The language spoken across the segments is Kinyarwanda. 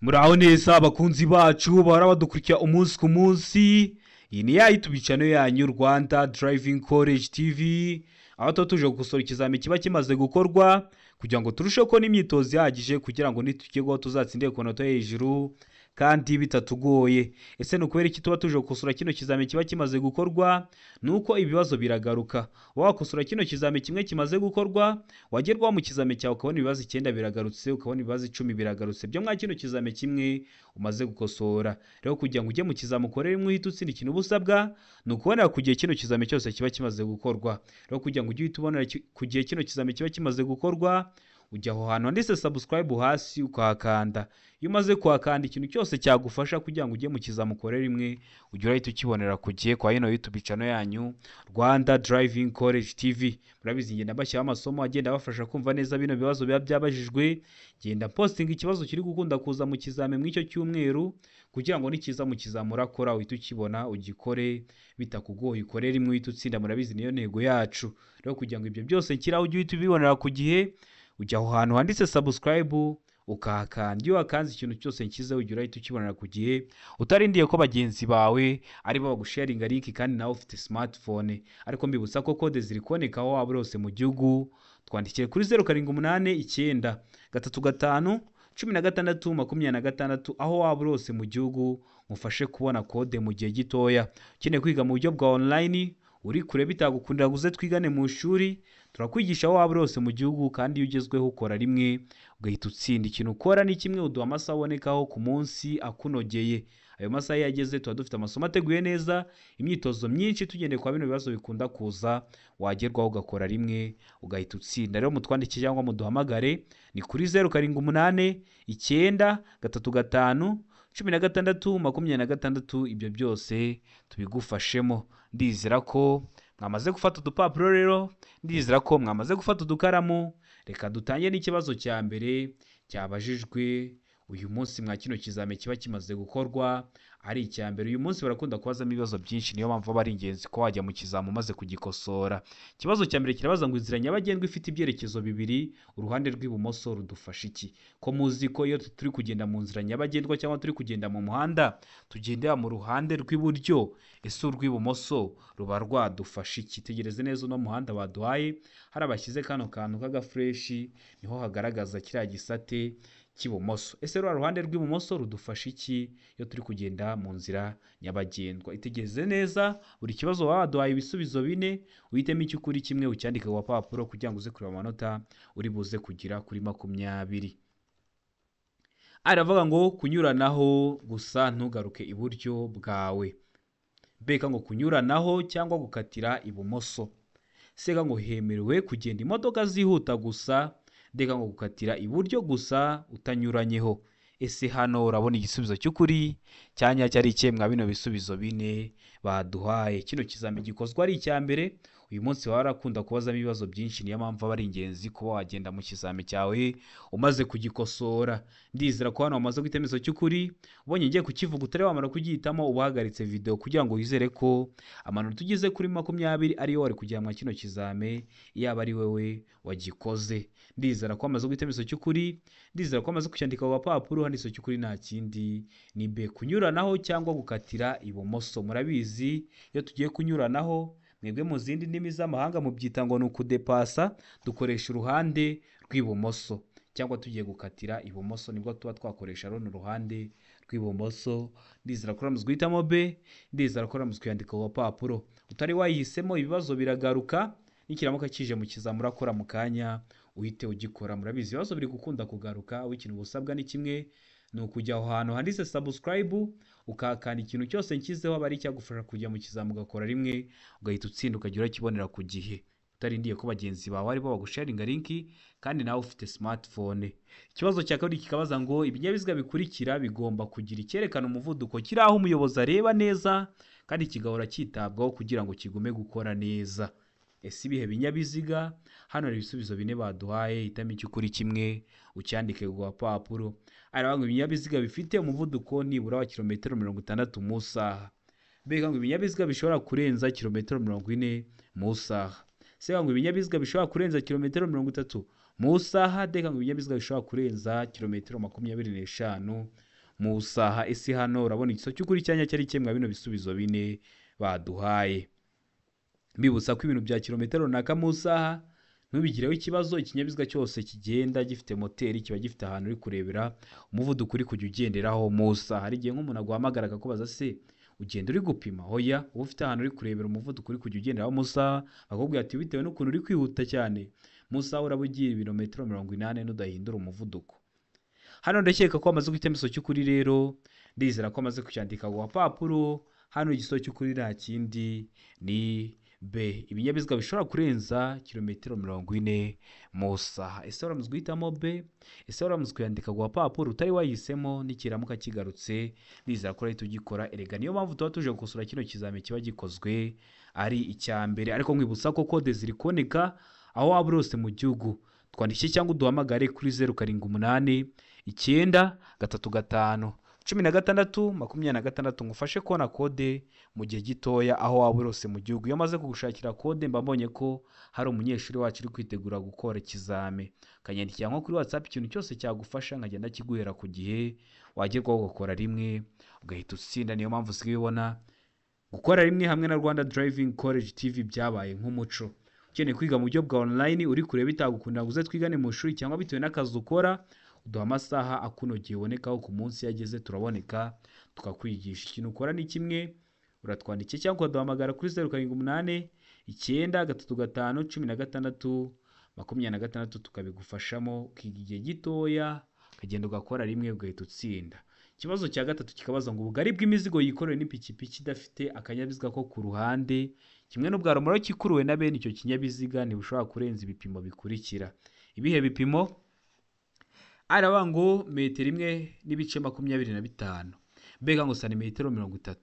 Muraho neza abakunzi bacu bahora badukurikira umunsi ku munsi. Iyi ni ya YouTube channel yanyu Rwanda Driving College TV, aho tuba tuje gukosora ikizami kiba kimaze gukorwa kugira ngo turusheho kubona imyitozo ihagije kugira ngo nitugerwaho tuzatsindire ku manota hejuru kandi bitatugoye. Ese ni ukubera iki tuba tuje gukosora kino kizami kiba kimaze gukorwa? Nuko ibibazo biragaruka. Wakosora kino kizami kimwe kimaze gukorwa, wagerwaho mu kizami cyawe ukabona ibibazo 9 biragarutse, ukabona ibibazo 10 biragarutse byo mwa kino kizami kimwe umaze gukosora. Rero kugira ngo ujye mu kizami ukorere imwe uhita utsinda ikintu ubusabwa, ni ukubonera ku gihe kino kizami cyose kiba kimaze gukorwa. Rero kugira ngo ujye uhita ubonera ku gihe kino kizami kiba kimaze gukorwa, ujya aho hantu handitse subscribe hasi ukahakanda. Iyo umaze kuhakanda, ikintu cyose cyagufasha kugira ngo ujye mu kizami ukorere imwe ujye urahita ukibonera ku gihe kwa ino YouTube channel yanyu Rwanda Driving College TV. Murabizi ngenda bashyiraho amasomo agenda abafasha kumva neza bino bibazo biba byabajijwe. Genda posting ikibazo kiri gukunda kuza mu kizami mw'icyo cyumweru kugira ngo nikiza mu kizami urakora uhita ukibona ugikore bitakugoye, ukorere imwe uhita utsinda. Murabizi niyo ntego yacu. Rero kugira ngo ibyo byose nkiraho ujye uhita ubibonera ku gihe, ujya aho hantu handitse subscribe ukahakanda. Iyo wakanze ikintu cyose nkize ujya urahita ukibonera ku gihe, utarindiye ko bagenzi bawe aribo bagusharinga link kandi nawe ufite smartphone. Ariko mbibutsa ko code ziri kuboneka aho waba urose mu gihugu. Twandikire kuri 0789 35 16 26 aho waba urose mu gihugu, mufashe kubona code mu gihe gitoya. Ukeneye kwiga mu buryo bwa online, uri kure bitagukundira guze twigane mu ishuri, turakwigisha aho waba urose mu gihugu kandi iyo ugezweho ukora rimwe ugahita utsinda. Ikintu ukora ni kimwe, uduha amasaha abonekaho ku munsi akunogeye. Ayo masaha yageze tuba dufite amasomo ateguye neza, imyitozo myinshi tugendeye kwa bino bibazo bikunda kuza, wagerwaho ugakora rimwe ugahita utsinda. Rero mutwandike cyangwa muduhamagare ni kuri 0789 35 16 26. Ibyo byose tubigufashemo. Ndizera ko mwamaze gufata udupapuro, rero ndizera ko mwamaze gufata udukaramu. Reka dutangiye n'ikibazo cya mbere cyabajijwe uyu munsi mwa kino kizami kiba kimaze gukorwa ari icya mbere. Uyu munsi barakunda kubazamo ibibazo byinshi, niyo mpamvu bari ingenzi ko wajya mu kizami umaze kugikosora. Ikibazo cya mbere kirabaza ngo inzira nyabagendwa ifite ibyerekezo bibiri, uruhande rw'ibumoso rudufasha iki? Ko muzi ko iyo turi kugenda mu nzira nyabagendwa cyangwa turi kugenda mu muhanda tugendera mu ruhande rw'iburyo, ese urw'ibumoso ruba rwadufasha iki? Tegereze neza uno muhanda baduhaye, hari abashyize kano kantu k'agafreshi niho hagaragaza kiriya gisate cy'ibumoso. Ese rwa ruhande rw'ibumoso rudufasha iki iyo turi kugenda mu nzira nyabagendwa? Itegereze neza, buri kibazo waduhaye ibisubizo 4, uhitemo icyo ukuri kimwe ucyandike ku papuro kugira ngo uze kureba amanota uri buze kugira kuri 20. Aravuga ngo kunyuranaho gusa ntugaruke iburyo bwawe. Beka ngo kunyuranaho cyangwa gukatira ibumoso. Sega ngo hemerewe kugenda imodoka zihuta gusa, ndeka ngo gukatira iburyo gusa utanyuranyeho. Ese hano urabona igisubizo cy'ukuri cyanya cyari ikemwa bino bisubizo 4 baduhaye. Kino kizami gikozwa ari icya mbere. Uyu munsi warakunda kubazamo ibibazo byinshi, niyo mpamvu bari ingenzi kuba wagenda mu kizami cyawe umaze kugikosora. Ndizera ko hano wamaze gutemezo cy'ukuri, ubonye ngiye kukivuga utari wamara kugihitamo ubahagaritse video kugira ngo wizere ko amanota tugize kuri 20 ariyo wari kujya mu kino kizami yaba ari wewe wagikoze. Ndizera ko wamaze gutemezo cy'ukuri, ndizera ko wamaze kucyandika ku papuro handitse cy'ukuri nta kindi ni be kunyuranaho cyangwa gukatira ibumoso. Murabizi iyo tugiye kunyuranaho, mwebwe mu zindi ndimi z'amahanga mubyita ngo ni ukudepasa, dukoresha uruhande rw'ibumoso, cyangwa tugiye gukatira ibumoso nibwo tuba twakoresha runo ruhande rw'ibumoso. Ndizera ko uramutse guhitamo be, ndizera ko uramutse kuyandika ku papuro. Utari wayihisemo ibibazo biragaruka, nikiramuka kije mu kizami urakora mu kanya uhite ugikora. Murabizi ibibazo biri gukunda kugaruka, ikintu busabwa ni kimwe, ni ukujya aho hantu handitse subscribe ukahakanda. Ikintu cyose nkizeho aba ari icyagufasha kujya mu kizami ugakora rimwe ugahita utsinda ukagira kibonera ku gihe, utarindiye ko bagenzi bawe aribo bagusharinga link kandi nawe ufite smartphone. Ikibazo cya kabiri kikabaza ngo ibinyabiziga bikurikira bigomba kugira icyerekana umuvuduko kiri aho umuyobozi areba neza kandi kigahora cyitabwaho kugira ngo kigume gukora neza. Ese ibihe binyabiziga? Hano hari ibisubizo 4 baduhaye, hitamo icyo ukuri kimwe ucyandike ku papuro. Aravuga ngo ibinyabiziga bifite umuvuduko nibura wa kilometero 60 mu saha. Beka ngo ibinyabiziga bishobora kurenza kilometero 40 mu saha. Sega ngo ibinyabiziga bishobora kurenza kilometero 30 mu saha deka ngo ibinyabiziga bishobora kurenza kilometero 25 mu saha. Ese hano urabona igiso cy'ukuri cyanya cyari cyemwa bino bisubizo bine baduhaye. Mbibutsa ko ibintu bya kilometero runaka mu saha ntubigireho ikibazo. Ikinyabiziga cyose kigenda gifite moteri kiba gifite ahantu uri kurebera umuvuduko uri kujya ugenderaho mu saha. Hari igihe nk'umuntu aguhamagara akakubaza se ugenda uri gupima, hoya uba ufite ahantu uri kurebera umuvuduko uri kujya ugenderaho mu saha, akakubwira ati bitewe n'ukuntu uri kwihuta cyane mu saha uraba ugiye ibirometero 80 n'udahindura umuvuduko. Hano ndakeka ko amaze guhita imiso cy'ukuri rero, ndizera ko amaze kucyandika ku papuro. Hano igiso cy'ukuri nta kindi ni B, ibinyabiziga bishobora kurenza kilometero 40 mu saha. Ese waramuzwe guhitamo B? Ese waramuzwe kuyandika ku papuro utari wayihisemo nikiramuka kigarutse? Ndizera ko rero tugikora. Erega niyo mpamvu tuba tuje gukosora kino kizame kiba gikozwe ari icyambere. Ariko nkwibutsa ko code ziri kuboneka aho waba urose mu gihugu. Twandikije cyangwa uduhamagare kuri 078 9 35 16 ngufashe kubona kode mu gihe gitoya aho waba urose mu gihugu. Iyo maze kugushakira kode mba mbonye ko hari umunyeshuri wacu uri kwitegura gukora ikizame, kanyandikira nko kuri WhatsApp ikintu cyose cyagufasha nkagenda kiguhera ku gihe, wagerwaho ugakora rimwe ugahita utsinda. Niyo mpamvu usigaye ubona gukora rimwe hamwe na Rwanda Driving College TV byabaye nk'umuco. Ukeneye kwiga mu buryo bwa online uri kureba bitagukunda guze twigane mu shuri cyangwa bitewe n'akazi ukora, uduha amasaha akunogeye ubonekaho ku munsi yageze turaboneka tukakwigisha. Ikintu ukora ni kimwe, uratwandikiye cyangwa ukaduhamagara kuri 078 9 35 16 tukabigufashamo, ukiga igihe gitoya ukagenda ugakora rimwe ugahita utsinda. Ikibazo cya gatatu kikabaza ngo ubugari bw'imizigo yikoreye n'ipikipiki idafite akanyabiziga ko ku ruhande kimwe n'ubwa romoro kikuruwe na bene icyo kinyabiziga ntibushobora kurenza ibipimo bikurikira. Ibihe bipimo? Araba ngo metero 1.25, mbega ngo santimetero 30,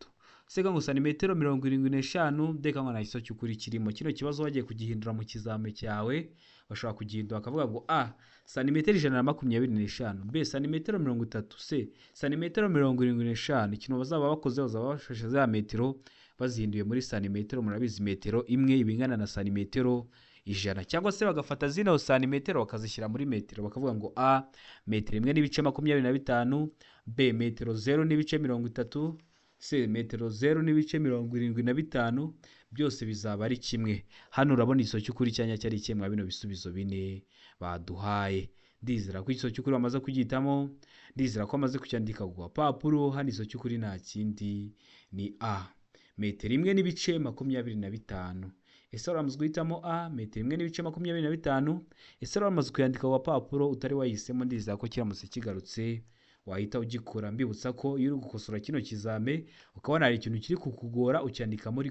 sega ngo santimetero 75, ndeka ngo nahiso cy'ukuri kirimo. Kino kibazo wagiye kugihindura mu kizame cyawe bashobora kugihindura bakavuga ngo a santimetero 125, b santimetero 30, c santimetero 75. Ikintu bazaba bakoze bazaba bafashe za metero bazihinduye muri santimetero. Murabizi metero imwe ibingana na santimetero 100, cyangwa se bagafata zino santimetero bakazishyira muri metero bakavuga ngo a metero 1.25, b metero 0.30, c metero 0.75, byose bizaba ari kimwe. Hano urabona igiso cy'ukuri cyanya cyari cyemwa bino bisubizo bine baduhaye. Ndizera ko igiso cy'ukuri bamaze kugitamo, ndizera ko amaze kucyandika ku papuro. Hano igiso cy'ukuri nta kindi ni a metero 1.25. Ese waramuzwe guhitamo a metero 1.25. Ese waramuzwe kuyandika ku papuro utari wayihisemo? Ndizera ko kiramutse kigarutse wahita ugikora. Mbibutsa ko iyo uri gukosora kino kizame ukabona hari ikintu kiri kukugora ucyandika muri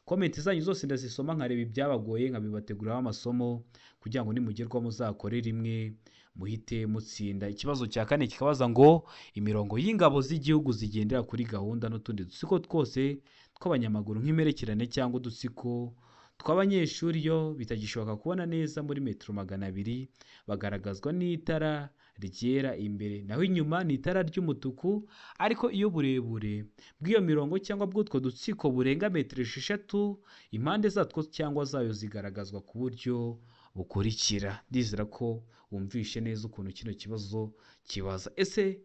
comment zanyu zose ndazisoma nkareba ibyabagoye nkabibateguraho amasomo kugira ngo nimugerwa muzakore rimwe muhite mutsinda. Ikibazo cya kane kikabaza ngo imirongo y'ingabo z'igihugu zigendera kuri gahunda n'utundi dutsiko twose tw'abanyamaguru nk'imperekerane cyangwa udutsiko tw'abanyeshuri yo bitagishoboka kubona neza muri metero 200 bagaragazwa n'itara ryera imbere, naho inyuma ni itara ry'umutuku. Ariko iyo burebure bw'iyo mirongo cyangwa bw'utwo dutsiko burenga metero 6, impande zatwo cyangwa zayo zigaragazwa ku buryo bukurikira. Ndizera ko wumvishe neza ukuntu kino kibazo kibaza. Ese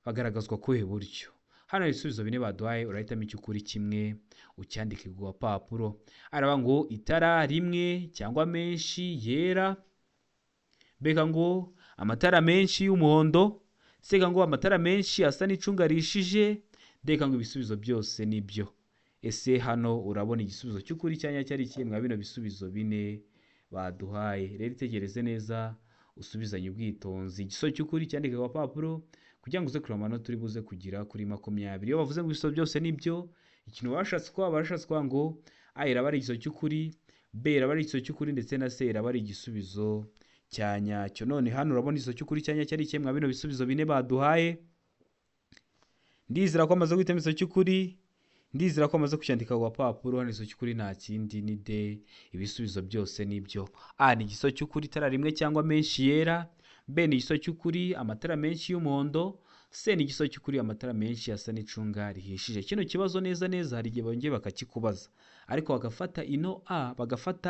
bagaragazwa kuhe buryo? Hano ibisubizo bine baduhaye, urahitamo icy'ukuri kimwe ucyandike ku papuro. Araba ngo itara rimwe cyangwa menshi yera, mbega ngo amatara menshi y'umuhondo, sega ngo amatara menshi asa n'icunga rishije, ndeka ngo ibisubizo byose nibyo. Ese hano urabona igisubizo cy'ukuri cyanya cyari cyemwa bino bisubizo bine baduhaye. Rero itegereze neza usubizanye ubwitonzi. Igiso cy'ukuri cyandika ku papuro kugira ngo uze kureba amanota turi buze kugira kuri 20. Iyo bavuze ngo ibisubizo byose nibyo, ikintu bashatse kwa ngo a iraba ari igiso cy'ukuri, b iraba ari igiso cy'ukuri, ndetse na c iraba ari igisubizo cyanyacyo. None hano urabona igiso cy'ukuri cyanya cyari cyemwa bino bisubizo bine baduhaye. Ndizera ko amaze guhitamo igiso cy'ukuri, ndizera ko amaze kucyandika ku papuro. Hano igiso cy'ukuri nta kindi ni d, ibisubizo byose nibyo. a ni igiso cy'ukuri itara rimwe cyangwa menshi yera, b ni igiso cy'ukuri amatara menshi y'umuhondo, c ni igiso cy'ukuri amatara menshi asa n'icunga rihishije. Kino kibazo neza hari igihe bongeye bakakikubaza ariko bagafata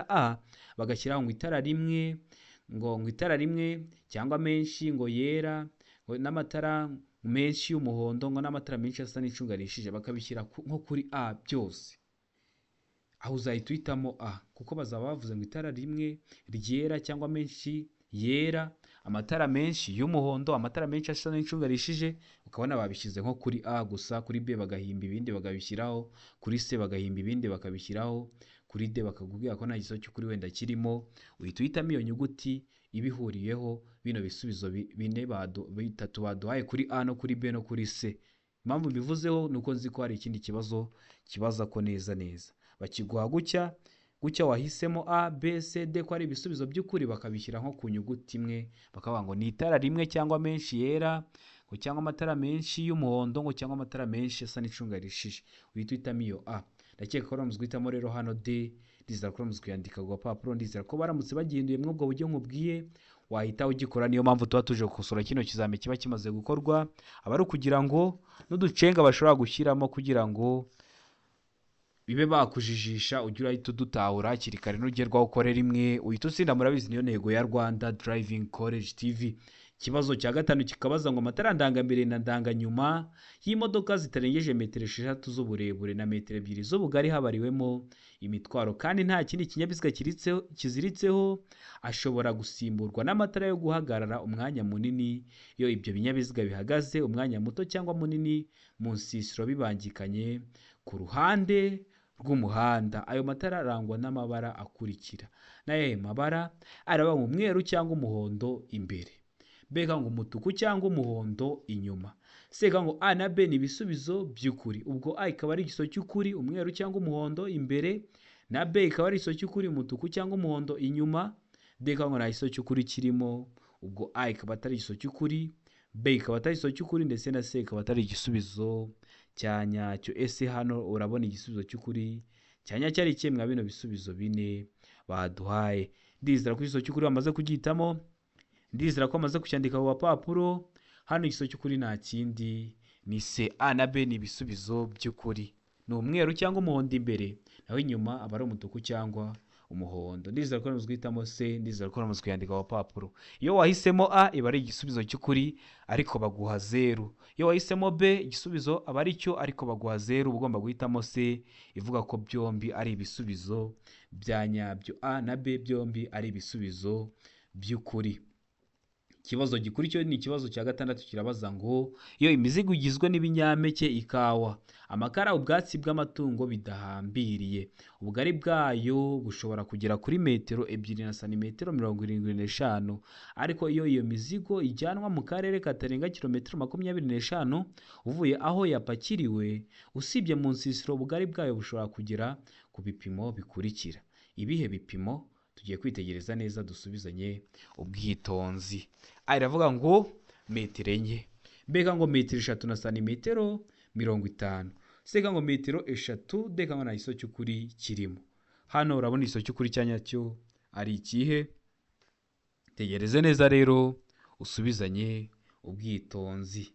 a bagashyiraho ngo itara rimwe ngo itara rimwe cyangwa menshi ngo yera, ngo n'amatara menshi y'umuhondo, ngo n'amatara menshi asa n'icunga rihishije, bakabishyira nko kuri A byose. Aho uzahita uhitamo A, kuko bazaba bavuze ngo itara rimwe ryera cyangwa menshi yera, amatara menshi y'umuhondo, amatara menshi asa n'icunga rihishije, ukabona babishyize nko kuri A gusa, kuri B bagahimba ibindi bakabishyiraho, kuri C bagahimba ibindi bakabishyiraho, kuri D bakakubwira ko nta giso cy'ukuri wenda kirimo. Uhita uhitamo iyo nyuguti ibihuriyeho bino bisubizo bine bitatu baduhaye kuri A no kuri B no kuri C. Impamvu mbivuzeho ni uko nzi ko hari ikindi kibazo kibaza ko neza bakiguha gutya wahisemo A, B, C, D ko ari ibisubizo by'ukuri, bakabishyira nko ku nyuguti imwe, bakavuga ngo ni itara rimwe cyangwa menshi yera, ngo cyangwa amatara menshi y'umuhondo, ngo cyangwa amatara menshi asa n'icunga rihishije. Uhita uhitamo iyo A. Ndakeka ko baramutse guhitamo rero hano D, ndizera ko baramutse kuyandika ku gapapuro, ndizera ko baramutse bagihinduye muri ubwo buryo nkubwiye wahita ugikora. Niyo mpamvu tuba tuje gukosora kino kizame kiba kimaze gukorwa, aba ari ukugira ngo n'uducenga bashobora gushyiramo kugira ngo bibe bakujijisha, ujye urahita udutahura hakiri kare nugerwaho ukore rimwe uhita utsinda. Murabizi niyo ntego ya Rwanda Driving College TV. Ikibazo cya gatanu kikabaza ngo amatara ndangambere na ndanganyuma y'imodoka zitarengeje metero 6 z'uburebure na metero 2 z'ubugari habariwemo imitwaro kandi nta kindi kinyabiziga kiziritseho, ashobora gusimburwa n'amatara yo guhagarara umwanya munini iyo ibyo binyabiziga bihagaze umwanya muto cyangwa munini mu nsisiro bibangikanye ku ruhande rw'umuhanda. Ayo matara arangwa n'amabara akurikira. N'ayo mabara araba mu mweru cyangwa umuhondo imbere, bega ngo umutuku cyangwa umuhondo inyuma. Sega ngo A na B ni ibisubizo by'ukuri. Ubwo A ikaba ari igiso cy'ukuri, umweru cyangwa umuhondo imbere, na B ikaba ari igiso cy'ukuri, umutuku cyangwa umuhondo inyuma. D ngo nta giso cy'ukuri kirimo, ubwo A ikaba atari igiso cy'ukuri, B ikaba atari igiso cy'ukuri, ndetse na C ikaba atari igisubizo cya nyacyo. Ese hano urabona igisubizo cy'ukuri cya nyacyo ari kimwe bino bisubizo bine baduhaye? Ndizera ko igiso cy'ukuri bamaze kugihitamo, ndizera ko amaze kucyandika ku papuro. Hano igiso cy'ukuri nta kindi ni C. A na B ni ibisubizo by'ukuri, ni umweru cyangwa umuhondo imbere, naho inyuma aba ari umutuku cyangwa umuhondo. Ndizera ko namaze guhitamo C, ndizera ko namaze kuyandika ku papuro. Iyo wahisemo A iba ari igisubizo cy'ukuri ariko baguha 0. Iyo wahisemo B igisubizo aba ari cyo ariko baguha 0. Ugomba guhitamo C ivuga ko byombi ari ibisubizo bya nyabyo. A na B byombi ari ibisubizo by'ukuri. Ikibazo gikurikiyeho ni ikibazo cya gatandatu, kirabaza ngo iyo imizigo igizwe n'ibinyampeke, ikawa, amakara, ubwatsi bw'amatungo bidahambiriye, ubugari bwayo bushobora kugera kuri metero 2 na santimetero 75, ariko iyo iyo mizigo ijyanwa mu karere katarenga kilometero 25 uvuye aho yapakiriwe, usibye mu nsisiro, ubugari bwayo bushobora kugera ku bipimo bikurikira. Ibihe bipimo? Tugiye kwitegereza neza dusubizanye ubwitonzi. Iravuga ngo metero enye, mbega ngo metero 3 na santimetero 50, sega ngo metero 3, deka ngo nta giso cy'ukuri kirimo. Hano urabona igiso cy'ukuri cya nyacyo ari ikihe? Tegereze neza rero usubizanye ubwitonzi.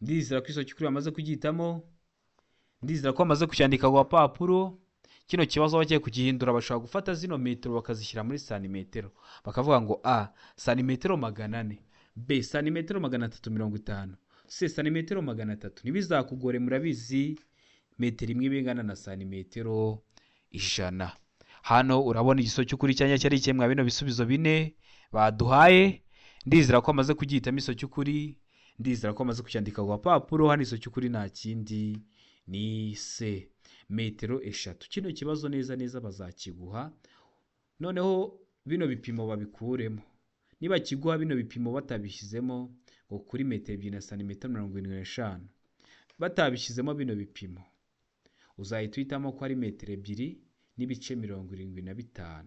Ndizera ko igiso cy'ukuri bamaze kugihitamo, ndizera ko bamaze kucyandika ku papuro. Kino kibazo bagiye kugihindura, bashobora gufata zino metero bakazishyira muri santimetero, bakavuga ngo A santimetero 400, B santimetero 350, C santimetero 300. Ntibizakugore, murabizi metero imwe bingana na santimetero 100. Hano urabona igiso cy'ukuri cyanya cyari ikemwa bino bisubizo bine baduhaye. Ndizera ko amaze kugihitamo igiso cy'ukuri, ndizera ko amaze kucyandika ku papuro. Hano igiso cy'ukuri nta kindi ni C, metero 3. Kino kibazo neza bazakiguha, noneho bino bipimo babikuremo. Niba kiguha bino bipimo batabishyizemo ngo kuri metero 2 na santimetero 75, batabishyizemo bino bipimo, uzahita uhitamo ko ari metero 2 n'ibice 75,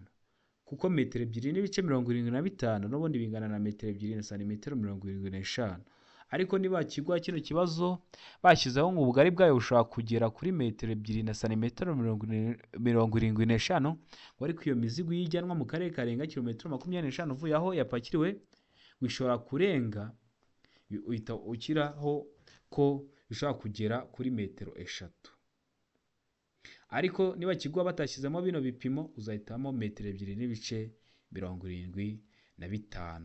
kuko metero 2 n'ibice 75 n'ubundi bingana na metero 2 na santimetero 75. Ariko niba kigwa kino kibazo bashyizeho ngo ubugari bwayo bushobora kugera kuri metero 2 na santimetero 75, ngo ariko iyo mizigo yijyanwa mu karere karenga kilometero 25 uvuye aho yapakiriwe, bishobora kurenga, uhita ukiraho ko bishobora kugera kuri metero 3. Ariko niba kigwa batashyizemo bino bipimo, uzahitamo metero 2 n'ibice 75.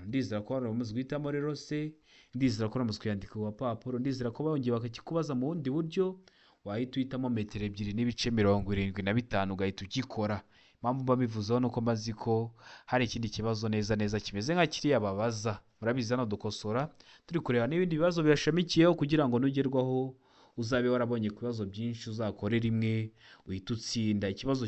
Ndizera ko bamaze guhitamo rero se, ndizera ko bamaze kuyandika ku gapapuro, ndizera ko bongeye bakakikubaza mu bundi buryo, wahita uhitamo 2.75 ugahita ugikora. Impamvu mba bivuzeho nuko mbazi ko hari ikindi kibazo neza neza kimeze nka kiriya babaza. Murabizi hano dukosora turi kureba n'ibindi bibazo birashamikiyeho kugira ngo nugerwaho uzabe warabonye ku bibazo byinshi uzakore rimwe uhita utsinda. Ikibazo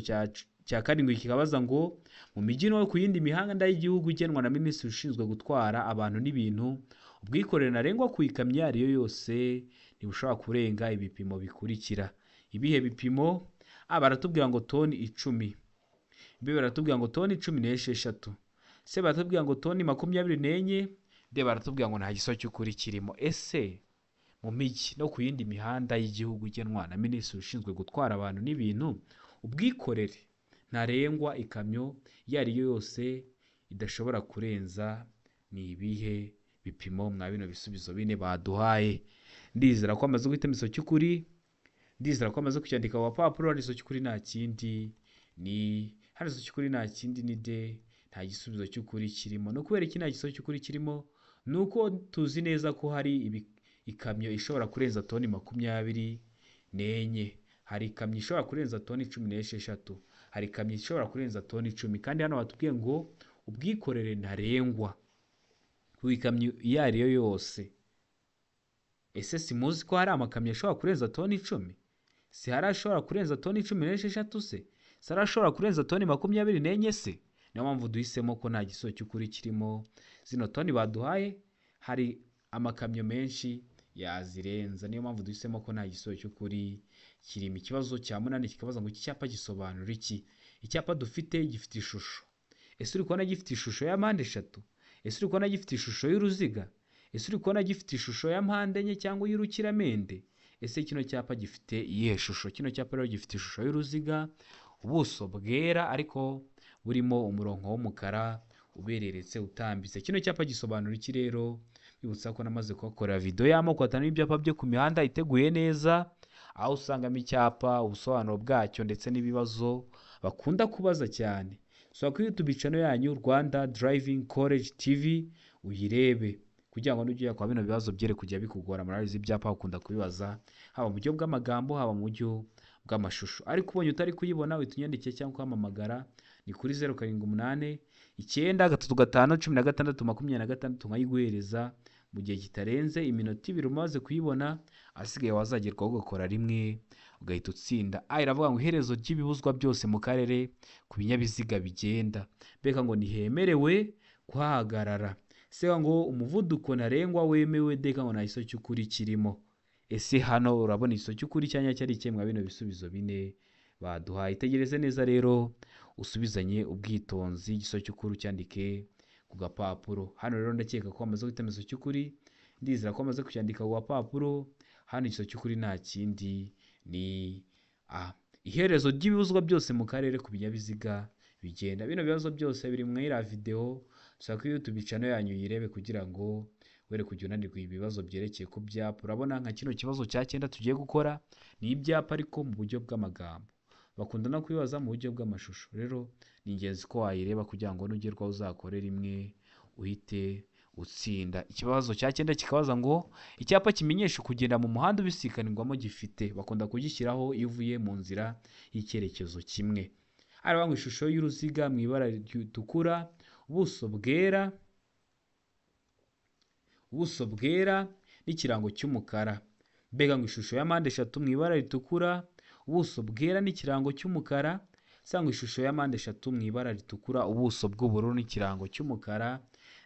cya karindwi kikabaza ngo mu mijyi no ku yindi mihanda y'igihugu igenwa na minisitiri ushinzwe gutwara abantu n'ibintu, ubwikorere ntarengwa ku ikamyo iyo ari yo yose ntibushobora kurenga ibipimo bikurikira. Ibihe bipimo? Baratubwira ngo toni 10, B baratubwira ngo toni 16, C baratubwira ngo toni 24, D baratubwira ngo nta giso cy'ukuri kirimo. Ese mu mijyi no ku yindi mihanda y'igihugu igenwa na minisitiri ushinzwe gutwara abantu n'ibintu, ubwikorere ntarengwa ikamyo iyo ari yo yose idashobora kurenza ni ibihe bipimo mwa bino bisubizo bine baduhaye? Ndizera ko amaze guhitamo igiso cy'ukuri, ndizera ko amaze kucyandika ku papuro. Hano igiso cy'ukuri nta kindi ni D, nta gisubizo cy'ukuri kirimo. No kubera iki nta giso cy'ukuri kirimo? Nuko tuzi neza ko hari ikamyo ishobora kurenza toni 24, hari ikamyo ishobora kurenza toni 16, hari ikamyo ishobora kurenza toni 10, kandi hano batubwiye ngo ubwikorere ntarengwa ku ikamyo iyo ari yo yose. Ese simuzi ko hari amakamyo ashobora kurenza toni 10? Si hari ashobora kurenza toni 16 se? Si hari ashobora kurenza toni 24 se? Niyo mpamvu duhisemo ko nta giso cy'ukuri kirimo. Zino toni baduhaye hari amakamyo menshi yazirenza, niyo mpamvu duhisemo ko nta giso cy'ukuri kirimo. Ikibazo cya 8 kikabaza ngo iki cyapa gisobanura iki? Icyapa dufite gifite ishusho. Ese uri kubona gifite ishusho ya mpande 3? Ese uri kubona gifite ishusho y'uruziga? Ese uri kubona gifite ishusho ya mpande enye cyangwa y'urukiramende? Ese kino cyapa gifite iyihe shusho? Kino cyapa rero gifite ishusho y'uruziga, ubuso bwera ariko burimo umurongo w'umukara ubereretse utambitse. Kino cyapa gisobanura iki rero? Bibutsa ko namaze kuhakorera video y'amoko atanu y'ibyapa byo ku mihanda iteguye neza, aho usangamo icyapa, ubusobanuro bwacyo ndetse n'ibibazo bakunda kubaza cyane. So kuri YouTube channel yanyu Rwanda Driving College TV uyirebe kugira ngo nujya kwa bino bibazo byere kujya bikugora. Murabizi ibyapa ukunda kubibaza haba mu buryo bw'amagambo haba mu buryo bw'amashusho. Ariko ubonye utari kuyibona witunyandike cyangwa kwamamagara ni kuri 0789 935 16 nkayiguhereza mu gihe kitarenze iminota 2 umaze kuyibona, asigaye wazagerwaho ugakora rimwe ugahita utsinda. Iravuga ngo iherezo ry'ibibuzwa byose mu karere ku binyabiziga bigenda. Beka ngo ntihemerewe kuhahagarara. Seka ngo umuvuduko ntarengwa wemewe. Deka ngo nta giso cy'ukuri kirimo. Ese hano urabona igiso cy'ukuri cyanya cyari kimwe bino bisubizo bine baduhaye. Itegereze neza rero usubizanye ubwitonzi. Igiso cy'ukuri cyandike ku gapapuro. Hano rero ndakeka ko amaze guhitamo igiso cy'ukuri, ndizera ko amaze kucyandika ku gapapuro. Hano igiso cy'ukuri nta kindi ni iherezo ry'ibibuzwa byose mu karere ku binyabiziga bigenda. Bino bibazo byose biri mu iriya video. Saka kuri YouTube channel yanyu yirebe kugira ngo were kujya unanirwa ibibazo byerekeye ku byapa. Urabona nka kino kibazo cya 9 tugiye gukora ni ibyapa ariko mu buryo bw'amagambo. Bakunda no kwibaza mu buryo bw'amashusho. Rero ni ingenzi ko wayireba kugira ngo nugerwaho uzakore rimwe uhite utsinda. Ikibazo cya 9 kikabaza ngo icyapa kimenyesha kugenda mu muhanda ubisikanirwamo gifite. Bakunda kugishyiraho iyo uvuye mu nzira y'icyerekezo kimwe. Aravuga ngo ishusho y'uruziga mu ibara ritukura, ubuso bwera n'ikirango cy'umukara. Mbega ngo ishusho ya mpande 3 mu ibara ritukura, ubuso bwera n'ikirango cy'umukara. Sanga ishusho ya mpande 3 mu ibara ritukura, ubuso bw'ubururu n'ikirango cy'umukara.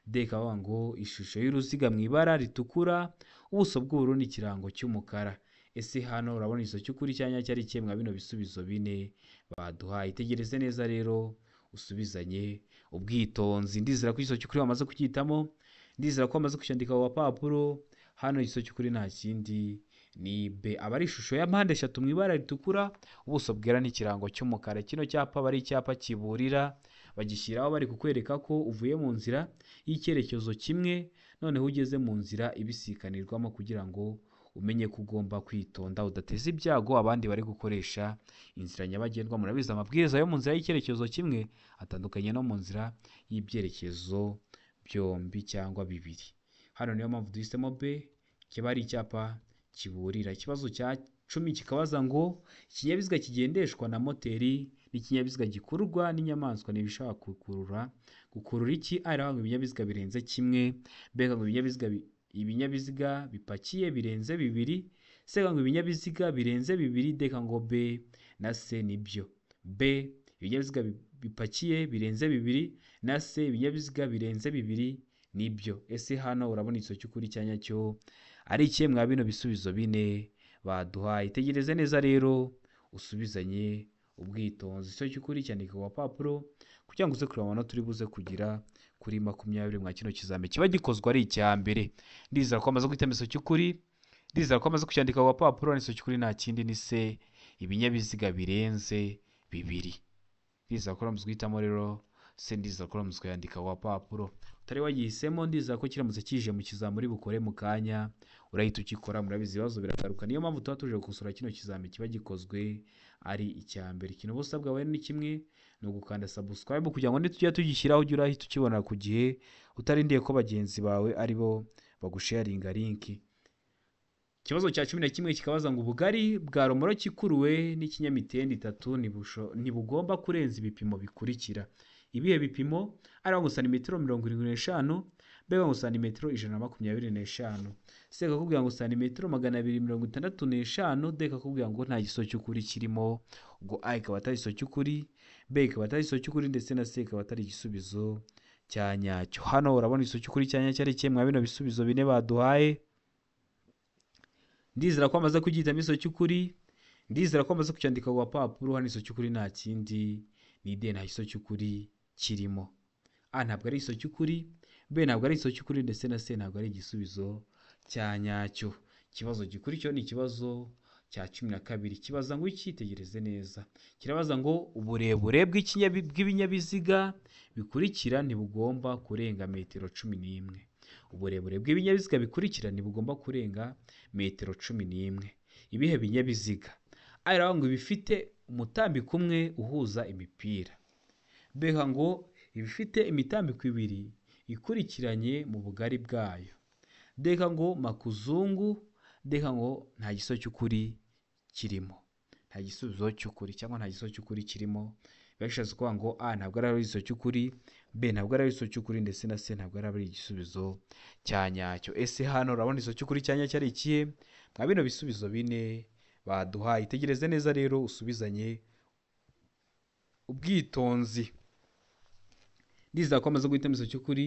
Deka bavuga ngo ishusho y'uruziga mu ibara ritukura, ubuso bw'ubururu n'ikirango cy'umukara. Ese hano urabona igiso cy'ukuri cyanya cyari kimwe bino bisubizo bine baduhaye. Itegereze neza rero usubizanye ubwitonzi. Ndizera ko igiso cy'ukuri wamaze kucyitamo, ndizera ko wamaze kucyandika ku gapapuro. Hano igiso cy'ukuri nta kindi ni B. Aba ari ishusho ya mpande 3 mu ibara ritukura, ubuso bwera n'ikirango cy'umukara. Kino cyapa bari icyapa kiburira, bagishyiraho bari kukwereka ko uvuye mu nzira y'icyerekezo kimwe, noneho ugeze mu nzira ibisikanirwamo kugira ngo umenye ko ugomba kwitonda udateza ibyago abandi bari gukoresha inzira nyabagendwa. Murabizi amabwiriza yo mu nzira y'icyerekezo kimwe atandukanye no mu nzira y'ibyerekezo byombi cyangwa bibiri. Hano niyo mpamvu duhisemo B, kiba ari icyapa kiburira. Ikibazo cya 10 kikabaza ngo ikinyabiziga kigendeshwa na moteri n'ikinyabiziga gikururwa n'inyamaswa n'ibishaka gukurura iki? Araho ngo ibinyabiziga birenze kimwe, B ngo ibinyabiziga bipakiye birenze bibiri, C ngo ibinyabiziga birenze bibiri, D ngo B na C nibyo. B ibinyabiziga bipakiye birenze bibiri na C ibinyabiziga birenze bibiri nibyo. Ese hano urabona igiso cy'ukuri cya nyacyo ari ikihe mwa bino bisubizo bine baduhaye? Itegereze neza rero usubizanye ubwitonzi. Igiso cy'ukuri cyandika ku papuro kugira ngo uze kureba amanota turi buze kugira kuri 20 mwa kino kizame kiba gikozwe ari icya mbere. Ndizera ko amaze guhitamo igiso cy'ukuri, ndizera ko amaze kucyandika ku papuro. N'igiso cy'ukuri nta kindi ni C, ibinyabiziga birenze bibiri. Ndizera ko amaze guhitamo rero C, ndizera ko amaze kuyandika ku papuro. Utari wagihisemo ndizera ko kiramutse kije mu kizame uri bukore mu kanya urahita ukikora. Murabizi ibibazo biragaruka, niyo mpamvu tuba tuje gukosora kino kizame kiba gikozwe ari icya mbere. Ikintu busabwa wowe ni kimwe, ni ugukanda subscribe kugira ngo nitujya tugishyiraho ujye urahita ukibona ku gihe, utarindiye ko bagenzi bawe aribo bagusharinga link. Ikibazo cya 11 kikabaza ngo ubugari bwa romoro kikuruwe n'ikinyamitende 3 ntibugomba kurenza ibipimo bikurikira. Ibihe bipimo? Araho ngo santimetero 75, B ngo santimetero 125, C kakubwira ngo santimetero 265, D kakubwira ngo nta giso cy'ukuri kirimo. Ubwo A ikaba atari igiso cy'ukuri, B ikaba atari igiso cy'ukuri, ndetse na C ikaba atari igisubizo cya nyacyo. Hano urabona igiso cy'ukuri cya nyacyo ari kimwe mwa bino bisubizo bine baduhaye. Ndizera ko amaze kugihitamo igiso cy'ukuri, ndizera ko amaze kucyandika ku papuro. Hano igiso cy'ukuri nta kindi ni D, nta giso cy'ukuri kirimo. A ntabwo ari igiso cy'ukuri, B ntabwo ari igiso cy'ukuri, ndetse na C ntabwo ari igisubizo cya nyacyo. Ikibazo gikurikiyeho ni ikibazo cya 12. Kibaza ngo icyitegereze neza. Kirabaza ngo uburebure bw'ibinyabiziga bikurikira ntibugomba kurenga metero 11. Uburebure bw'ibinyabiziga bikurikira ntibugomba kurenga metero 11. Ibihe binyabiziga? Araho ngo bifite umutambiko umwe uhuza imipira. B ngo ibifite imitambiko ibiri ikurikiranye mu bugari bwayo. D ngo makuzungu. D ngo nta giso cy'ukuri kirimo. Nta gisubizo cy'ukuri cyangwa nta giso cy'ukuri kirimo. Bishatse kuvuga ngo A ntabwo ari igiso cy'ukuri, B ntabwo ari igiso cy'ukuri, ndetse na C ntabwo ari igisubizo cya nyacyo. Ese hano urabona igiso cy'ukuri cya nyacyo ari ikihe mwa bino bisubizo bine baduhaye? Itegereze neza rero usubizanye ubwitonzi. Ndizera ko amaze guhitamo igiso cy'ukuri,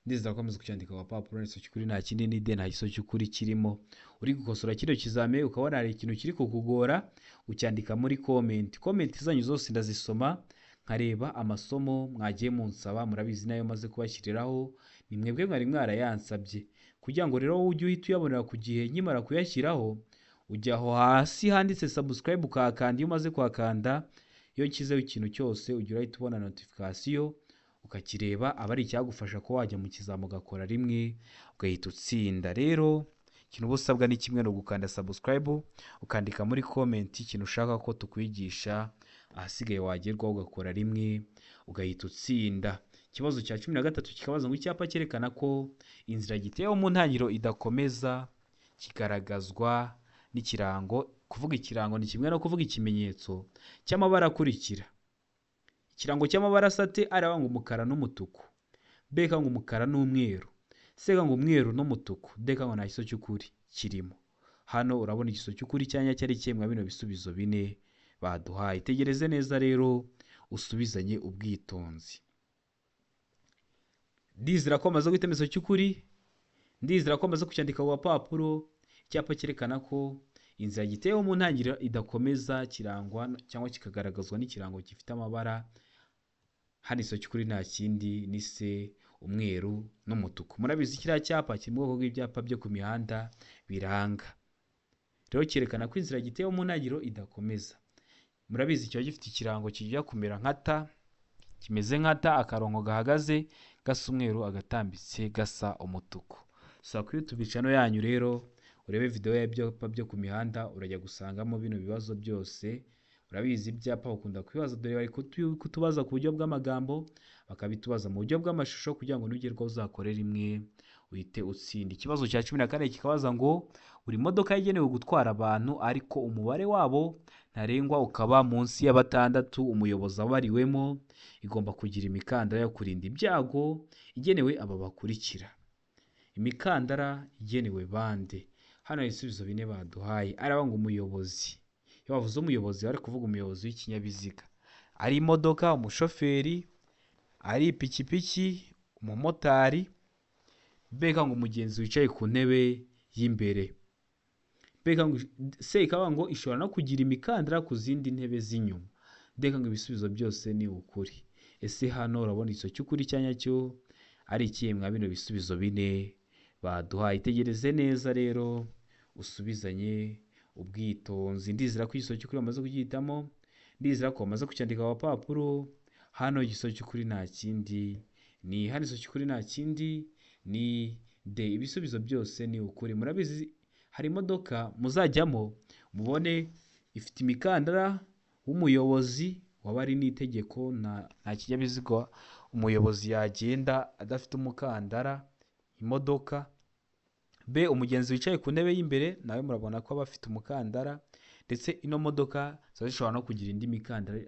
ndizera ko amaze kucyandika ku papuro. Igiso cy'ukuri nta kindi ni D, nta giso cy'ukuri kirimo. Uri gukosora kino kizame ukabona hari ikintu kiri kukugora, ucyandika muri comment. Comment zanyu zose ndazisoma nkareba amasomo mwagiye munsaba. Murabizi nayo maze kubashyiriraho, ni mwebwe mwari mwarayansabye, kugira ngo rero ujye uhita uyabonera ku gihe. Nkimara kuyashyiraho ujya aho hasi handitse subscribe ukahakanda. Iyo umaze kuhakanda, iyo nshyizeho ikintu cyose ujya urahita ubona notification ukakireba, aba ari icyagufasha ko wajya mu kizamu ugakora rimwe ugahita utsinda. Rero ikintu busabwa ni kimwe, no gukanda subscribe ukandika muri comment ikintu ushaka ko tukwigisha, ahasigaye wagerwaho ugakora rimwe ugahita utsinda. Ikibazo cya 13 kikabaza ngo icyapa cyerekana ko inzira giteyeho mu ntangiriro idakomeza kigaragazwa n'ikirango. Kuvuga ikirango ni kimwe no kuvuga ikimenyetso cy'amabara akurikira. Ikirango cy'amabara asate araho ngo umukara n'umutuku, B ngo umukara n'umweru, C ngo umweru n'umutuku, D ngo nta giso cy'ukuri kirimo. Hano urabona igiso cy'ukuri cya nyacyo ari kimwe mwa bino bisubizo bine baduhaye. Itegereze neza rero usubizanye ubwitonzi. Ndizera ko amaze guhitamo igiso cy'ukuri, ndizera ko amaze kucyandika ku papuro. Icyapa cyerekana ko inzira giteyeho mu ntangiriro idakomeza kirangwa cyangwa kikagaragazwa n'ikirango gifite amabara. Hano igiso cy'ukuri nta kindi ni C, umweru n'umutuku. Murabizi kiriya cyapa kiri mu bwoko bw'ibyapa byo ku mihanda biranga. Rero cyerekana ko inzira giteyeho mu ntangiriro idakomeza. Murabizi kiba gifite ikirango kijya kumera nka T, kimeze nka T, akarongo gahagaze gasa umweru, agatambitse gasa umutuku. Kuri YouTube channel yanyu rero urebe video y'ibyapa byo ku mihanda urajya gusangamo bino bibazo byose. Urabizi ibyapa bakunda kwibaza, dore bari kutubaza ku buryo bw'amagambo, bakabitubaza mu buryo bw'amashusho kugira ngo nugerwaho uzakore rimwe uhite utsinda. Ikibazo cya 14 kikabaza ngo buri modoka yagenewe gutwara abantu ariko umubare wabo ntarengwa ukaba munsi ya 6, umuyobozi abariwemo igomba kugira imikandara yo kurinda ibyago igenewe aba bakurikira. Imikandara igenewe bande? Hano ibisubizo bine baduhaye. Araba ngo umuyobozi, iyo bavuze umuyobozi bari kuvuga umuyobozi w'ikinyabiziga, ari imodoka, umushoferi, ari ipikipiki, umumotari, mbega ngo umugenzi wicaye ku ntebe y'imbere. Mbega ngo se ikaba ngo ishobora no kugira imikandara ku zindi ntebe z'inyuma. Mbega ngo ibisubizo byose ni ukuri. Ese hano urabona iso cy'ukuri cyanya cyo ari ikihe mwa bino bisubizo bine baduhaye? Itegereze neza rero usubizanye ubwitonzi. Ndizera ko igiso cy'ukuri bamaze kugihitamo, ndizera ko bamaze kucyandika ku papuro. Hano igiso cy'ukuri nta kindi ni, hano igiso cy'ukuri nta kindi ni D. Ibisubizo byose ni ukuri. Murabizi hari imodoka muzajyamo mubone ifite imikandara w'umuyobozi, waba ari n'itegeko nta kinyabiziga umuyobozi yagenda adafite umukandara. Imodoka B, umugenzi wicaye ku ntebe y'imbere nawe murabona ko aba afite umukandara, ndetse ino modoka zishobora no kugira indi mikandara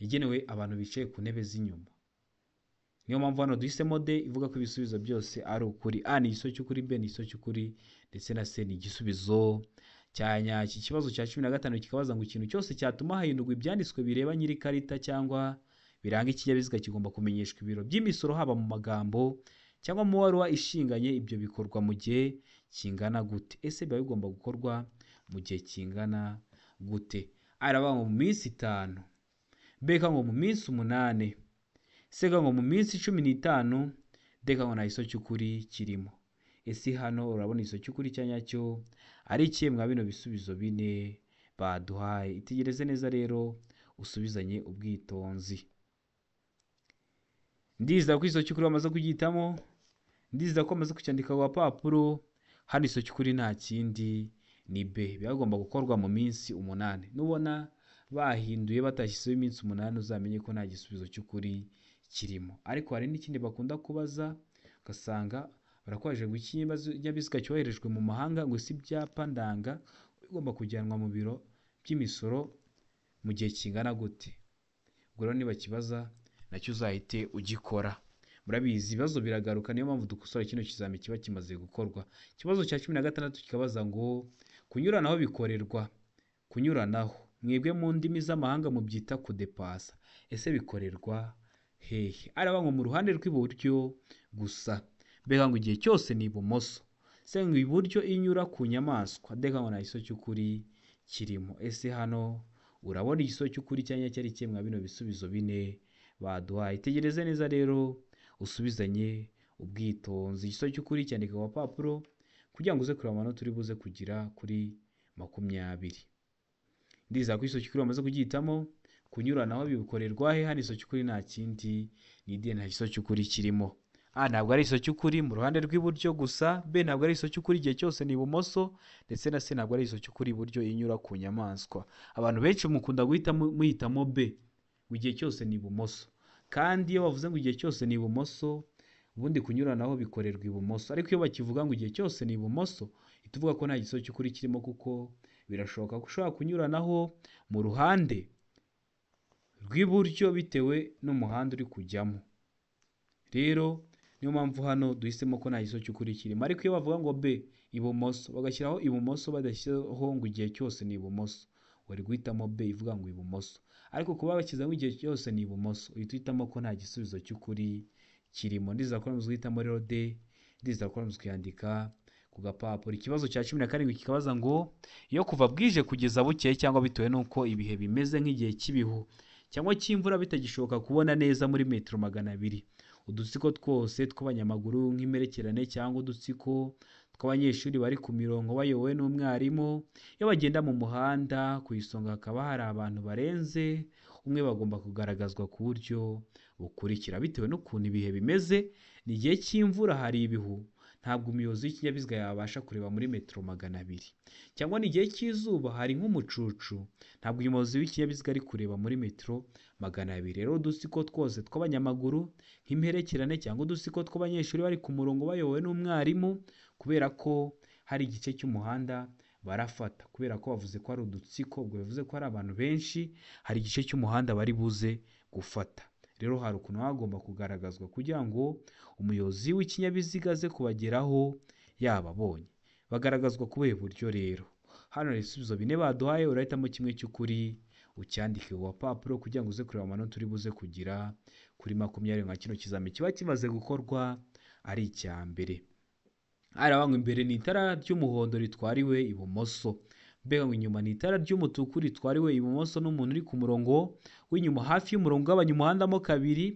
yagenewe abantu bicaye ku ntebe z'inyuma. Niyo mpamvu hano duhisemo D ivuga ko ibisubizo byose ari ukuri. A ni igiso cy'ukuri, B ni igiso cy'ukuri, ndetse na C ni igisubizo cya nyacyo. Ikibazo cya 15 kikabaza ngo ikintu cyose cyatuma hahindurwa ibyanditswe bireba nyiri karita cyangwa biranga ikinyabiziga kigomba kumenyeshwa ibiro by'imisoro, haba mu magambo cyangwa mu baruwa ishinganye. Ibyo bikorwa mu gihe kingana gute? Ese biba bigomba gukorwa mu gihe kingana gute? Araba ngo mu minsi 5, B ngo mu minsi 8, C ngo mu minsi 15, D ngo nta iso cy'ukuri kirimo. Ese hano urabona iso cy'ukuri cyanya cyo ari ikihe mwa bino bisubizo bine baduhaye? Itegereze neza rero usubizanye ubwitonzi. Ndizera ko iso cy'ukuri bamaze kugihitamo, ndizera ko bamaze kucyandika ku papuro. Hano iso cy'ukuri nta kindi ni B, byagomba gukorwa mu minsi 8. Nubona bahinduye batashyizeho iminsi 8 uzamenye ko nta gisubizo cy'ukuri kirimo. Ariko hari n'ikindi bakunda kubaza ugasanga barakwaje ngo ikinyabiziga cyoherejwe mu mahanga ngo si ibyapa ndanga bigomba kujyanwa mu biro by'imisoro mu gihe kingana gute? Ubwo rero niba kibaza nacyo uzahite ugikora. Murabizi ibibazo biragaruka, niyo mpamvu dukosora kino kizami kiba kimaze gukorwa. Ikibazo cya 16 kikabaza ngo kunyuranaho bikorerwa. Kunyuranaho mwebwe mu ndimi z'amahanga mu byita kudepasa. Ese bikorerwa hehe? Araba ngo mu ruhande rw'iburyo gusa. Mbega ngo igihe cyose ni ibumoso. Se ngo iburyo inyura ku nyamaswa. Mbega ngo nta iso cy'ukuri kirimo. Ese hano urabona igiso cy'ukuri cyanya cyari kimwe bino bisubizo bine baduhaye? Itegereze neza rero usubizanye ubwitonzi. Igiso cy'ukuri cyandika ku papuro kugira ngo uze kureba amanota turi buze kugira kuri 20. Ndizera ko igiso cy'ukuri bamaze kugihitamo. Kunyuranaho bikorerwa he? Hano igiso cy'ukuri nta kindi ni D, nta giso cy'ukuri kirimo. A ntabwo ari igiso cy'ukuri mu ruhande rw'iburyo gusa. B ntabwo ari igiso cy'ukuri igihe cyose ni ibumoso, ndetse na C ntabwo ari igiso cy'ukuri iburyo inyura ku nyamaswa. Abantu benshi mukunda muhitamo B ngo igihe cyose ni ibumoso, kandi iyo bavuze ngo igihe cyose ni ibumoso ubundi kunyuranaho bikorerwa ibumoso. Ariko iyo bakivuga ngo igihe cyose ni ibumoso ituvuga ko nta giso cy'ukuri kirimo, kuko birashoboka ko ushobora kunyuranaho mu ruhande rw'iburyo bitewe n'umuhanda uri kujyamo. Rero niyo mpamvu hano duhisemo ko nta giso cy'ukuri kirimo. Ariko iyo bavuga ngo B ibumoso bagashyiraho ibumoso badashyizeho ngo igihe cyose ni ibumoso, wari guhitamo B ivuga ngo ibumoso. Ariko kuba bashyizeho igihe cyose ni ibumoso uhita uhitamo ko nta gisubizo cy'ukuri kirimo. Ndizera ko muzi guhitamo rero D, ndizera ko muzi kuyandika ku gapapuro. Ikibazo cya 17 kikabaza ngo iyo kuva bwije kugeza bukeye cyangwa bitewe n'uko ibihe bimeze nk'igihe cy'ibihu cyangwa cy'imvura bitagishoboka kubona neza muri metero 200, udutsiko twose tw'abanyamaguru nk'imperekerane cyangwa udutsiko tw'abanyeshuri bari ku mirongo bayobowe n'umwarimu, iyo bagenda mu muhanda ku isonga hakaba hari abantu barenze umwe, bagomba kugaragazwa ku buryo bukurikira. Bitewe n'ukuntu ibihe bimeze, ni igihe cy'imvura hari ibihu ntabwo umuyobozi w'ikinyabiziga yabasha kureba muri metero 200, cyangwa n'igihe cy'izuba hari nk'umucucu ntabwo umuyobozi w'ikinyabiziga ari kureba muri metero 200. rero udusiko twose tw'abanyamaguru nk'imperekerane cyangwa udusiko tw'abanyeshuri bari ku murongo bayobowe n'umwarimu, kubera ko hari igice cy'umuhanda barafata, kubera ko bavuze ko ari udutsiko, ubwo bivuze ko hari abantu benshi, hari igice cy'umuhanda bari buze gufata. rero hari ukuntu hagomba kugaragazwa kugira ngo umuyobozi w'ikinyabiziga aze kubageraho yababonye. Bagaragazwa ku buhe buryo rero? Hano hari ibisubizo 4 baduhaye, urahitamo kimwe cy'ukuri ucyandike ku gapapuro kugira ngo uze kureba amanota uri buze kugira kuri 20 nka kino kizami kiba kimaze gukorwa ari icya mbere. Arabangwa imbere ni itara ry'umuhondo ritwariwe ibumoso, mbega ngo inyuma ni itara ry'umutuku ritwariwe ibumoso n'umuntu uri ku murongo w'inyuma hafi y'umurongo ugabanya umuhanda mo kabiri.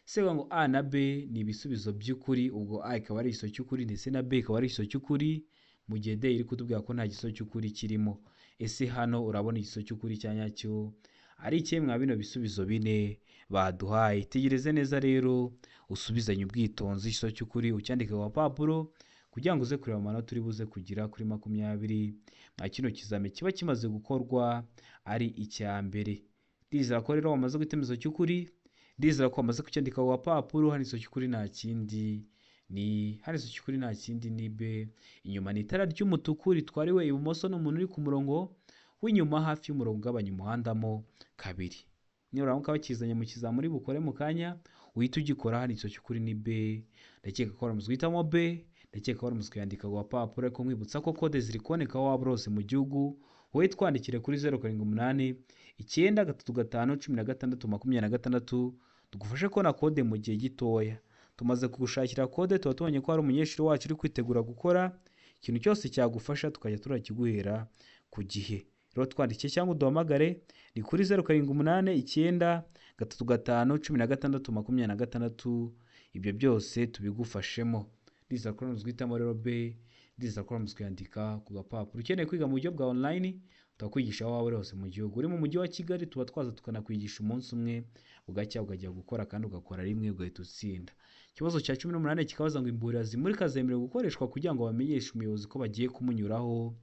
Sega ngo A na B ni ibisubizo by'ukuri, ubwo A ikaba ari igiso cy'ukuri ndetse na B ikaba ari igiso cy'ukuri, mu gihe D iri kutubwira ko nta giso cy'ukuri kirimo. Ese hano urabona igiso cy'ukuri cya nyacyo ari ikihe mwa bino bisubizo 4 baduhaye? Tegereze neza rero usubizanye ubwitonzi igiso cy'ukuri ucyandike ku gapapuro kugira ngo uze kureba amanota uri buze kugira kuri 20 mwa kino kizami kiba kimaze gukorwa ari icya mbere. Ndizera ko rero wamaze guhitamo igiso cy'ukuri, ndizera ko wamaze kucyandika ku gapapuro. Hano igiso cy'ukuri nta kindi ni B. Inyuma ni itara ry'umutuku ritwariwe ibumoso n'umuntu uri ku murongo w'inyuma hafi y'umurongo ugabanya umuhanda mo kabiri. Niba uramuka bakizanye mu kizami muri bukore mu kanya uhita ugikora. Hano igiso cy'ukuri ni B. Ndakeka ko wamaze guhitamo B, ndakeka ko wamaze kuyandika ku gapapuro, ariko nkwibutsa ko kode ziri kuboneka aho waba hose mu gihugu. wowe twandikire kuri 078 935 16 26 tugufashe kubona kode mu gihe gitoya. Tumaze kugushakira kode, tuba tubonye ko hari umunyeshuri wacu uri kwitegura gukora ikintu cyose cyagufasha, tukajya turakiguhera ku gihe. Rero twandikiye cyangwa uduhamagare ni kuri 078 935 16 26, ibyo byose tubigufashemo. Ndizera ko muzwitamo rero B, ndizera ko muzkwandika ku gapapuro. Ukeneye kwiga mu buryo bwa online, tukwigisha aho waba hose mu gihugu. Uri mu mujyi wa Kigali tuba twaza tukanakwigisha umunsi umwe, ugacya ukajya gukora kandi ugakora rimwe ugahita utsinda. Ikibazo cya 18 kikabaza ngo imburira zimurika zemerewe gukoreshwa kugira ngo bamenyeshe umuyobozi ko bagiye kumunyuraho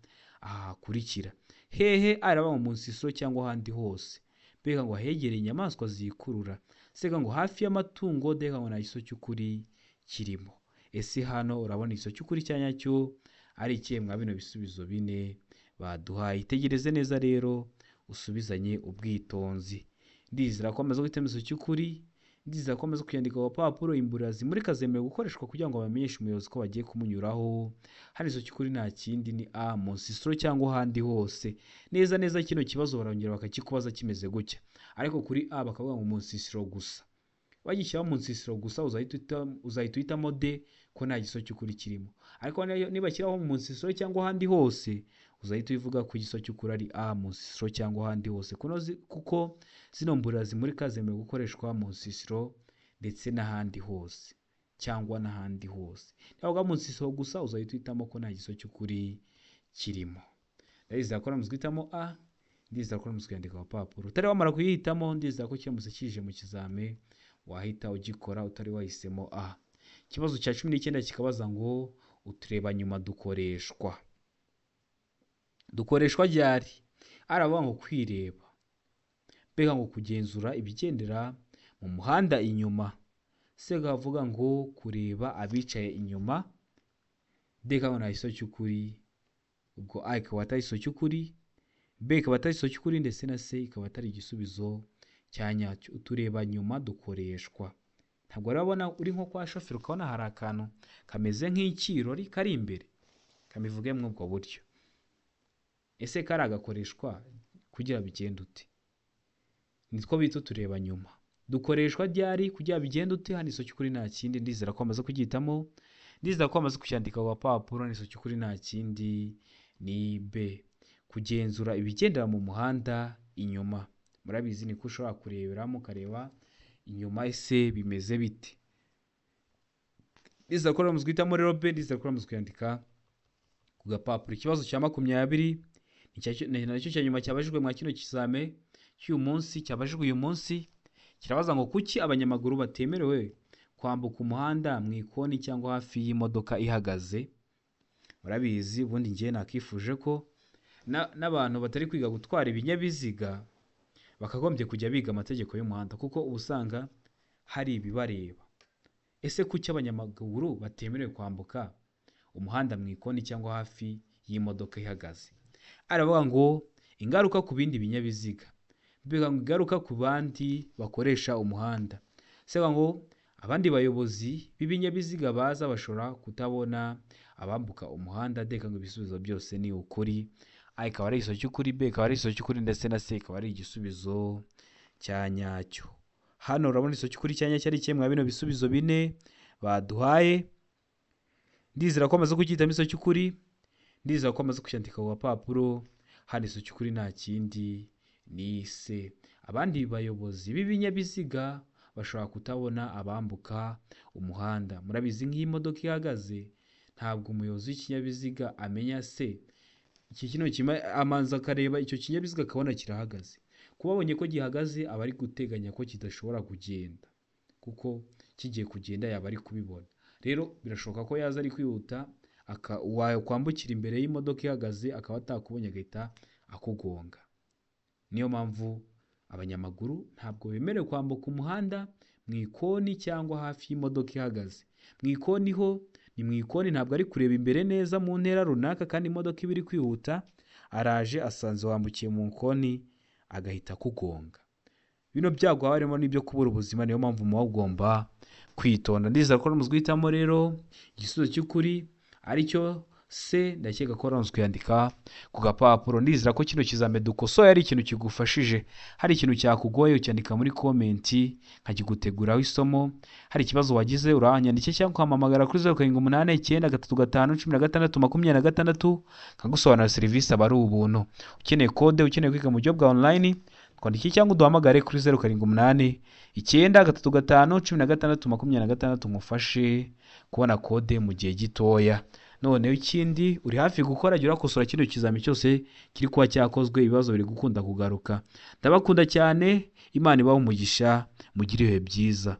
ahakurikira. Hehe araba mu nsisiro cyangwa ahandi hose. Mbega ngo ahegereye inyamaswa zikurura. Sega ngo hafi y'amatungo, deka ngo nta giso cy'ukuri kirimo. Ese hano urabona igiso cy'ukuri cya nyacyo ari ikihe mwa bino bisubizo 4 baduhaye? Tegereze neza rero usubizanye ubwitonzi. Ndizera ko amaze guhitamo igiso cy'ukuri, ndizera ko amaze kuyandika ku gapapuro. Imburira zimurika zemerewe gukoreshwa kugira ngo bamenyeshe umuyobozi ko bagiye kumunyuraho. Hano igiso cy'ukuri nta kindi ni A, mu nsisiro cyangwa ahandi hose. Neza kino kibazo barongera bakakikubaza kimeze gutya, ariko kuri A bakavuga ngo mu nsisiro gusa. Bagishyiraho mu nsisiro gusa uzahita uhitamo D ko nta giso cy'ukuri kirimo, ariko niba shyiraho mu nsisiro cyangwa ahandi hose uzahita ubivuga ko igiso cy'ukuri ari A, mu nsisiro cyangwa ahandi hose, kuko zino mburira zimurika zemewe gukoreshwa mu nsisiro ndetse n'ahandi hose cyangwa n'ahandi hose. Niba mu nsisiro gusa uzahita uhitamo ko nta giso cy'ukuri kirimo. Ndizera ko muzwitamo A, ndizera ko muzkwandika ku gapapuro. Utari wamara kuyihitamo, ndizera ko kiramutse kije mu kizame wahita ugikora utari wahisemo A. Ikibazo cya 19 kikabaza ngo utureba nyuma dukoreshwa ryari? Aravuga ngo kwireba, mbega ngo kugenzura ibigendera mu muhanda inyuma. Sega avuga ngo kureba abicaye inyuma, deka ngo nta giso cy'ukuri, ubwo A ikaba atari igiso cy'ukuri, B ikaba atari igiso cy'ukuri, ndetse na C ikaba atari igisubizo cya nyacyo. Utureba nyuma dukoreshwa. Ntabwo urabona uri nko kwa shoferi ukabona hari akantu kameze nk'ikirori kari imbere, kamivuge mu ubwo buryo. Ese kari agakoreshwa kugira bigende ute? Nitwo bita tureba nyuma. Dukoreshwa ryari kugira bigende ute? Hano igiso cy'ukuri nta kindi, ndizera ko amaze kugihitamo, ndizera ko amaze kucyandika ku gapapuro. Hano igiso cy'ukuri nta kindi ni B, kugenzura ibigendera mu muhanda inyuma. Murabizi ni ko ushobora kureberamo ukareba inyuma ese bimeze bite. Ndizera ko muzwitamo rero B, ndizera ko muzkwandika ku gapapuro. Ikibazo cya 20 ni nacyo cya nyuma cyabajijwe mwa kino kizame cy'uyu munsi, cyabajijwe uyu munsi. Kirabaza ngo kuki abanyamaguru batemerewe kwambuka umuhanda mu ikoni cyangwa hafi y'imodoka ihagaze. Murabizi ubundi njye nakifuje ko n'abantu batari kwiga gutwara ibinyabiziga bakagombye kujya biga amategeko y'umuhanda, kuko uba usanga hari ibibareba. Ese kuki abanyamaguru batemerewe kwambuka umuhanda mu ikoni cyangwa hafi y'imodoka ihagaze? Aravuga ngo ingaruka ku bindi binyabiziga, bivuga ngo ingaruka ku bandi bakoresha umuhanda. Sega ngo abandi bayobozi b'ibinyabiziga baza bashobora kutabona abambuka umuhanda. Deka ngo ibisubizo byose ni ukuri. A ikaba ari igisobanuro cy'ukuri, B ikaba ari igisobanuro cy'ukuri, ndetse na C ikaba ari igisubizo cya nyacyo. Hano urabona igisobanuro cy'ukuri cya nyacyo ari kimwe bino bisubizo bine baduhaye. Ndizera ko amaze kucyitamo igisobanuro cy'ukuri, ndizera ko amaze kucyandika ku gapapuro. Hano igisobanuro cy'ukuri nta kindi ni C. Abandi bayobozi b'ibinyabiziga bashobora kutabona abambuka umuhanda. Murabizi nk'imodoka ihagaze, ntabwo umuyobozi w'ikinyabiziga amenya se amanza akareba icyo kinyabiziga akabona kirahagaze. Kuba abonye ko gihagaze aba ari guteganya ko kidashobora kugenda, kuko kigiye kugenda yaba ari kubibona. Rero birashoboka ko yaza ari kwihuta wakwambukira imbere y'imodoka ihagaze akaba atakubonye agahita akugonga. Niyo mpamvu abanyamaguru ntabwo bemerewe kwambuka umuhanda mu ikoni cyangwa hafi y'imodoka ihagaze. Mu ikoni ho ni mu ikoni, ntabwo ari kureba imbere neza mu ntera runaka kandi imodoka iba iri kwihuta, araje asanze wambukiye mu ikoni agahita akugonga. Bino byago haba harimo n'ibyo kubura ubuzima, niyo mpamvu muba ugomba kwitonda. Ndizera ko muzi guhitamo rero igisubizo cy'ukuri aricyo C. Ndakeka ko uramutse kuyandika ku gapapuro. Ndizera ko kino kizame dukosoye ari ikintu kigufashije. Hari ikintu cyakugoye ucyandika muri komenti nkakiguteguraho isomo. Hari ikibazo wagize uranyandike cyangwa ukampamagara kuri 0789351626 nkagusobanurira serivisi aba ari ubuntu. Ukeneye kode, ukeneye kwiga mu buryo bwa online, twandike cyangwa uduhamagare kuri 0789351626 ngufashe kubona kode mu gihe gitoya. Noneho ikindi uri hafi gukora, jya urakosora kino kizami cyose kiri kuba cyakozwe, ibibazo biri gukunda kugaruka. Ndabakunda cyane, Imana ibahe umugisha, mugire ibihe byiza.